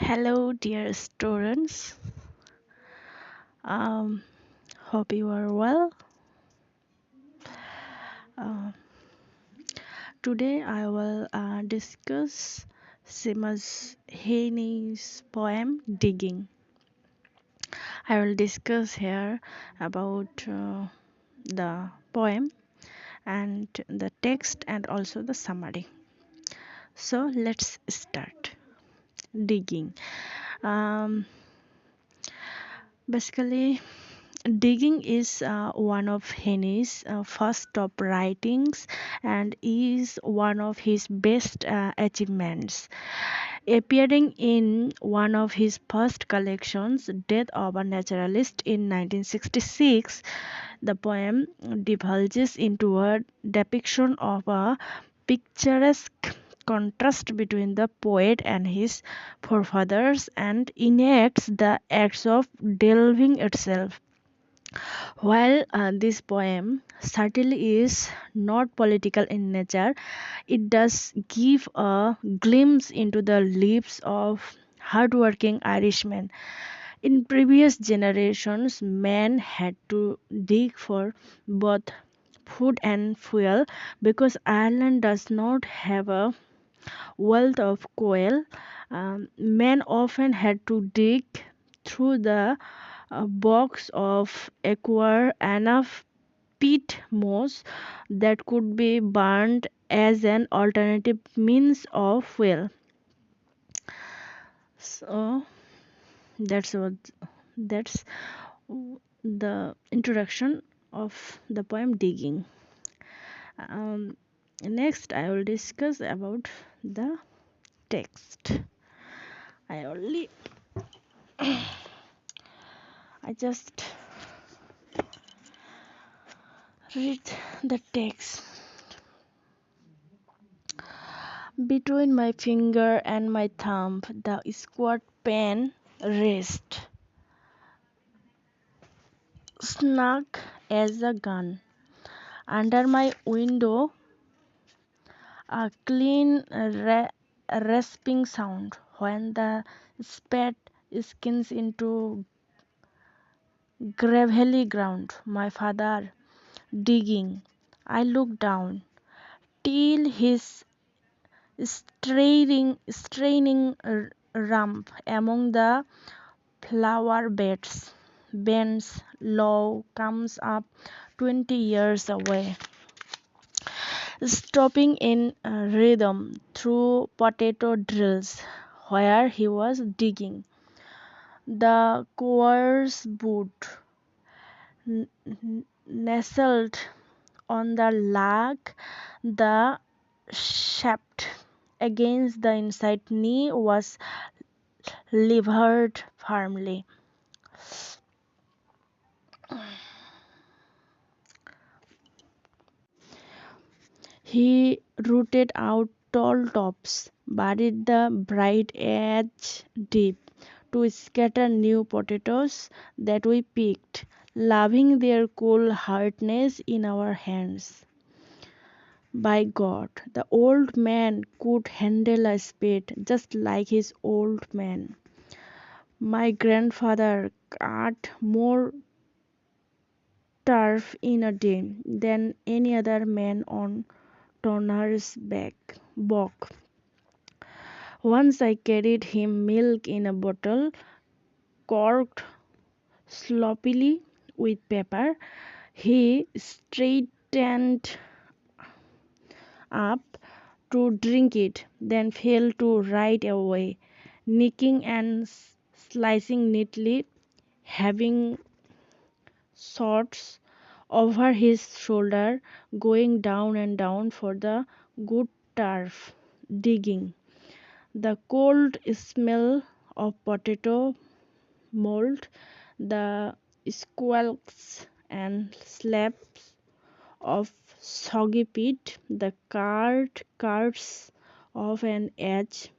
Hello, dear students. Um, Hope you are well. Uh, Today I will discuss Seamus Heaney's poem "Digging." I will discuss here about the poem and the text and also the summary. So let's start. Digging. Um, Basically, Digging is one of Heaney's first top writings and is one of his best achievements. Appearing in one of his first collections, Death of a Naturalist in 1966, the poem divulges into a depiction of a picturesque contrast between the poet and his forefathers and enacts the acts of delving itself. While this poem certainly is not political in nature, it does give a glimpse into the lives of hardworking Irishmen. In previous generations, men had to dig for both food and fuel because Ireland does not have a wealth of coal. Men often had to dig through the box of acquire enough peat moss that could be burned as an alternative means of fuel. So that's the introduction of the poem digging. Um, Next, I will discuss about the text. I only I just read the text. Between my finger and my thumb, the squat pen rests, snug as a gun. Under my window, a clean rasping sound when the spade skins into gravelly ground. My father digging. I look down till his straining rump among the flower beds bends low, comes up 20 years away, stopping in rhythm through potato drills where he was digging. The coarse boot nestled on the lag, the shaft against the inside knee was levered firmly. He rooted out tall tops, buried the bright edge deep, to scatter new potatoes that we picked, loving their cool hardness in our hands. By God, the old man could handle a spade just like his old man. My grandfather cut more turf in a day than any other man on Turner's back. Once I carried him milk in a bottle corked sloppily with pepper. He straightened up to drink it, then fell to right away, nicking and slicing neatly, having shots over his shoulder, going down and down for the good turf, digging. The cold smell of potato mold, the squelks and slaps of soggy peat, the cards of an edge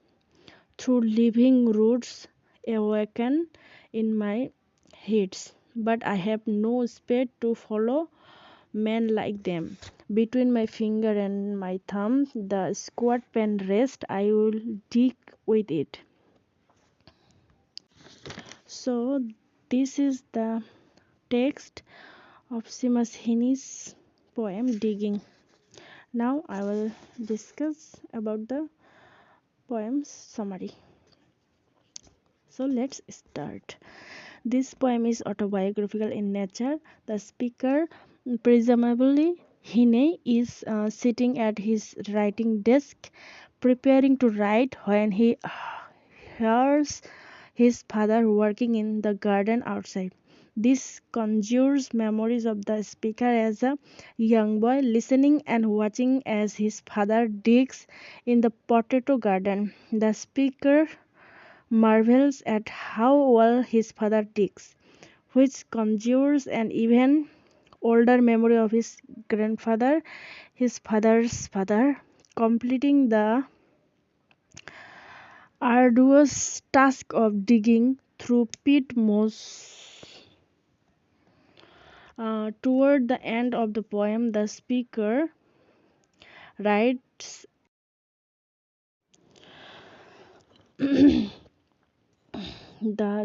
through living roots awaken in my heads. But I have no spade to follow men like them. Between my finger and my thumb, the squat pen rests, I will dig with it. So this is the text of Seamus Heaney's poem Digging. Now I will discuss about the poem's summary. So let's start. This poem is autobiographical in nature. The speaker, presumably Heaney, is sitting at his writing desk preparing to write when he hears his father working in the garden outside. This conjures memories of the speaker as a young boy listening and watching as his father digs in the potato garden. The speaker marvels at how well his father digs, which conjures an even older memory of his grandfather, his father's father, completing the arduous task of digging through pit moss. Toward the end of the poem, the speaker writes the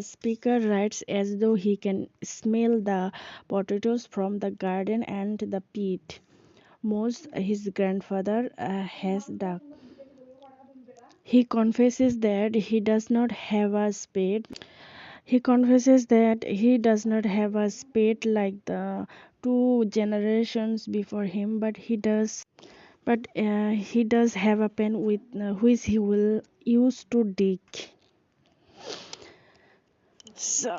speaker writes as though he can smell the potatoes from the garden and the pit moss his grandfather has dug. He confesses that he does not have a spade. He confesses that he does not have a spade like the two generations before him, he does have a pen with which he will use to dig. So